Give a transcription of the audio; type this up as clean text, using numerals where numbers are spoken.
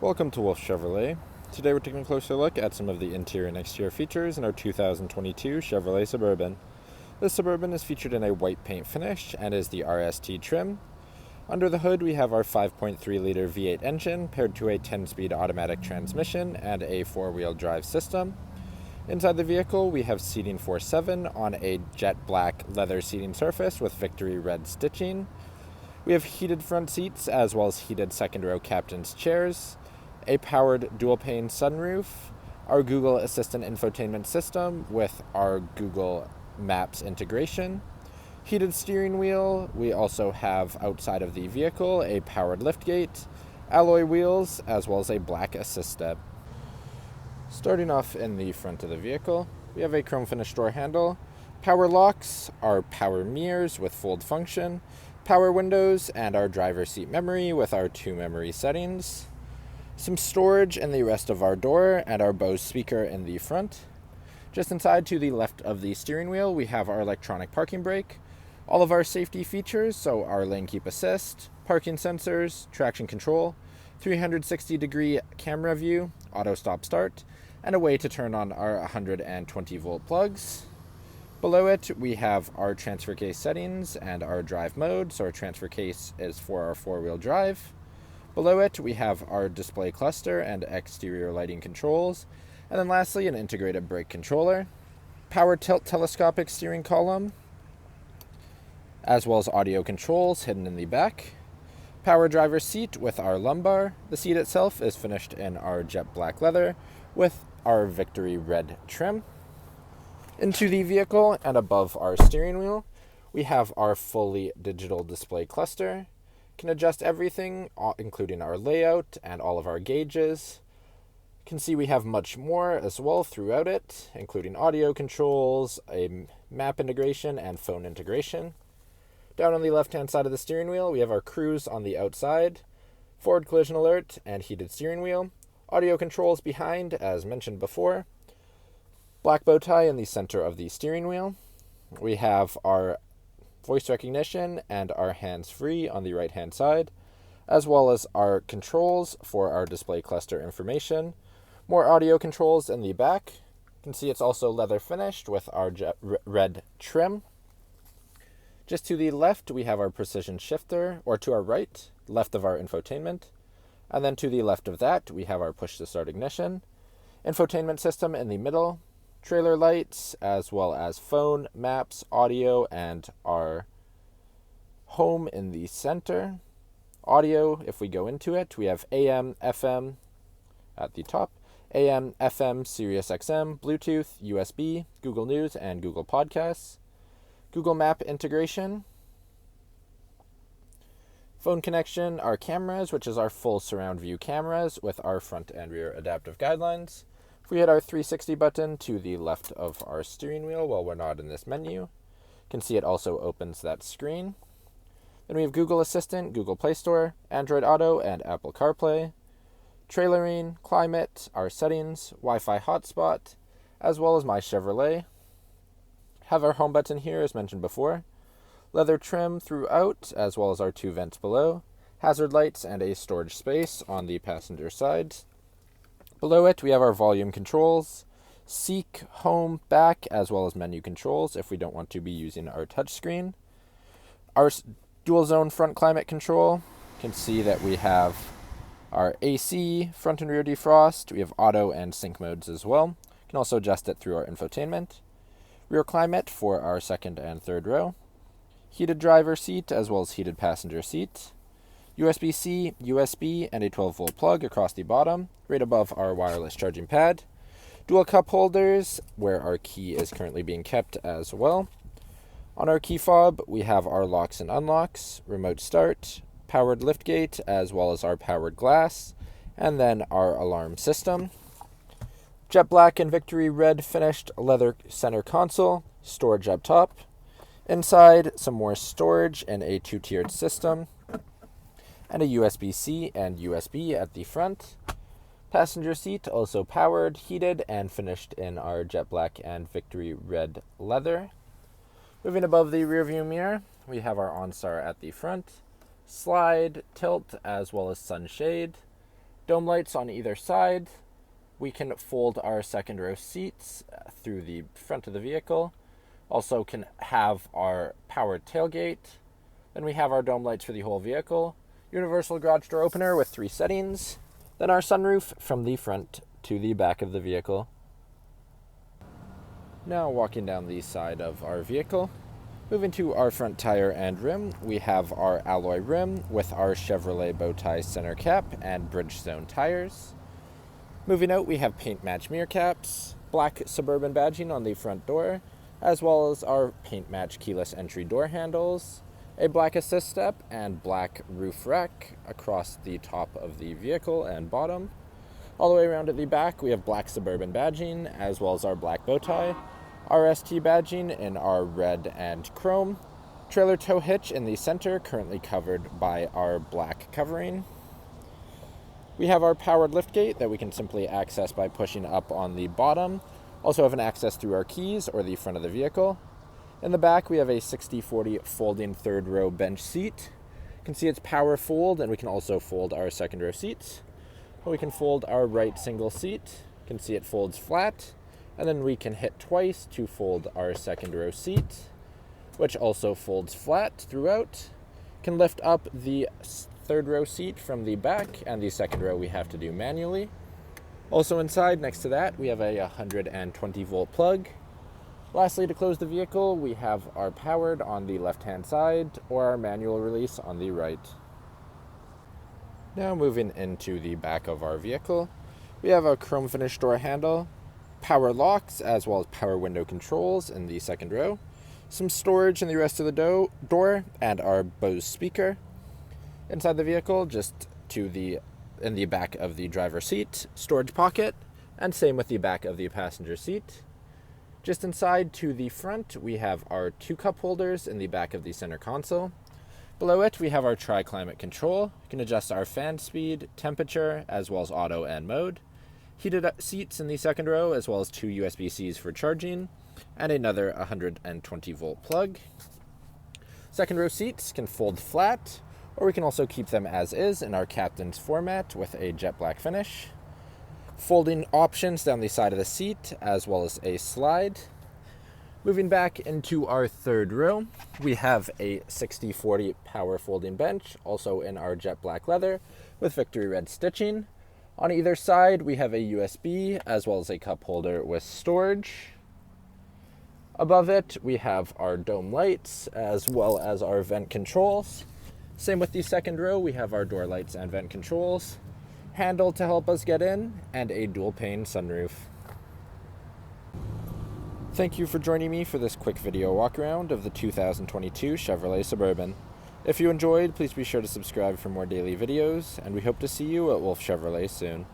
Welcome to Wolf Chevrolet. Today we're taking a closer look at some of the interior and exterior features in our 2022 Chevrolet Suburban. This Suburban is featured in a white paint finish and is the RST trim. Under the hood we have our 5.3-liter V8 engine paired to a 10-speed automatic transmission and a 4-wheel drive system. Inside the vehicle we have seating for 7 on a jet black leather seating surface with Victory red stitching. We have heated front seats as well as heated second row captain's chairs, a powered dual-pane sunroof, our Google Assistant infotainment system with our Google Maps integration, heated steering wheel. We also have outside of the vehicle a powered liftgate, alloy wheels, as well as a black assist step. Starting off in the front of the vehicle, we have a chrome finish door handle, power locks, our power mirrors with fold function, power windows, and our driver's seat memory with our 2 memory settings. Some storage in the rest of our door and our Bose speaker in the front. Just inside to the left of the steering wheel, we have our electronic parking brake, all of our safety features, so our lane keep assist, parking sensors, traction control, 360-degree camera view, auto stop start, and a way to turn on our 120-volt plugs. Below it, we have our transfer case settings and our drive mode, so our transfer case is for our 4-wheel drive. Below it, we have our display cluster and exterior lighting controls. And then lastly, an integrated brake controller, power tilt telescopic steering column, as well as audio controls hidden in the back. Power driver's seat with our lumbar. The seat itself is finished in our jet black leather with our Victory red trim. Into the vehicle and above our steering wheel, we have our fully digital display cluster. Can adjust everything, including our layout and all of our gauges. You can see we have much more as well throughout it, including audio controls, a map integration, and phone integration. Down on the left-hand side of the steering wheel, we have our cruise on the outside, forward collision alert, and heated steering wheel. Audio controls behind, as mentioned before. Black bow tie in the center of the steering wheel. We have our voice recognition and our hands-free on the right-hand side, as well as our controls for our display cluster information. More audio controls in the back. You can see it's also leather finished with our red trim. Just to the left, we have our precision shifter, or to our right, left of our infotainment. And then to the left of that, we have our push-to-start ignition. Infotainment system in the middle. Trailer lights, as well as phone, maps, audio, and our home in the center. Audio, if we go into it, we have AM, FM at the top, AM, FM, Sirius XM, Bluetooth, USB, Google News, and Google Podcasts. Google Map integration. Phone connection, our cameras, which is our full surround view cameras with our front and rear adaptive guidelines. If we hit our 360 button to the left of our steering wheel while we're not in this menu, you can see it also opens that screen. Then we have Google Assistant, Google Play Store, Android Auto, and Apple Carplay. Trailering, climate, our settings, Wi-Fi hotspot, as well as My Chevrolet. Have our home button here as mentioned before. Leather trim throughout, as well as our 2 vents below. Hazard lights and a storage space on the passenger side. Below it, we have our volume controls, seek, home, back, as well as menu controls if we don't want to be using our touchscreen. Our dual zone front climate control, you can see that we have our AC, front and rear defrost. We have auto and sync modes as well. You can also adjust it through our infotainment. Rear climate for our second and third row. Heated driver seat as well as heated passenger seat. USB-C, USB, and a 12-volt plug across the bottom, right above our wireless charging pad. Dual cup holders, where our key is currently being kept as well. On our key fob, we have our locks and unlocks, remote start, powered liftgate, as well as our powered glass, and then our alarm system. Jet black and Victory red finished leather center console, storage up top. Inside, some more storage in a 2-tiered system, and a USB-C and USB at the front. Passenger seat also powered, heated, and finished in our jet black and Victory red leather. Moving above the rear view mirror, we have our OnStar at the front, slide, tilt, as well as sunshade. dome lights on either side. We can fold our second row seats through the front of the vehicle. Also can have our powered tailgate. Then we have our dome lights for the whole vehicle. Universal garage door opener with 3 settings. Then our sunroof from the front to the back of the vehicle. Now walking down the side of our vehicle. Moving to our front tire and rim, we have our alloy rim with our Chevrolet bow tie center cap and Bridgestone tires. Moving out, we have paint match mirror caps, black Suburban badging on the front door, as well as our paint match keyless entry door handles, a black assist step, and black roof rack across the top of the vehicle and bottom. All the way around at the back, we have black Suburban badging, as well as our black bow tie, RST badging in our red and chrome, trailer tow hitch in the center, currently covered by our black covering. We have our powered liftgate that we can simply access by pushing up on the bottom. Also have an access through our keys or the front of the vehicle. In the back, we have a 60/40 folding third row bench seat. You can see it's power fold, and we can also fold our second row seats. We can fold our right single seat. You can see it folds flat. And then we can hit twice to fold our second row seat, which also folds flat throughout. Can lift up the third row seat from the back, and the second row we have to do manually. Also inside, next to that, we have a 120 volt plug. Lastly, to close the vehicle, we have our powered on the left-hand side or our manual release on the right. Now moving into the back of our vehicle, we have a chrome finish door handle, power locks, as well as power window controls in the second row, some storage in the rest of the door, and our Bose speaker. Inside the vehicle, just in the back of the driver's seat, storage pocket, and same with the back of the passenger seat. Just inside to the front, we have our 2 cup holders in the back of the center console. Below it, we have our tri-climate control. You can adjust our fan speed, temperature, as well as auto and mode. Heated seats in the second row, as well as 2 USB-Cs for charging, and another 120 volt plug. Second row seats can fold flat, or we can also keep them as is in our captain's format with a jet black finish. Folding options down the side of the seat, as well as a slide. Moving back into our third row, we have a 60/40 power folding bench, also in our jet black leather with Victory Red stitching. On either side, we have a USB, as well as a cup holder with storage. Above it, we have our dome lights, as well as our vent controls. Same with the second row, we have our door lights and vent controls, handle to help us get in, and a dual pane sunroof. Thank you for joining me for this quick video walk around of the 2022 Chevrolet Suburban. If you enjoyed, please be sure to subscribe for more daily videos, and we hope to see you at Wolf Chevrolet soon.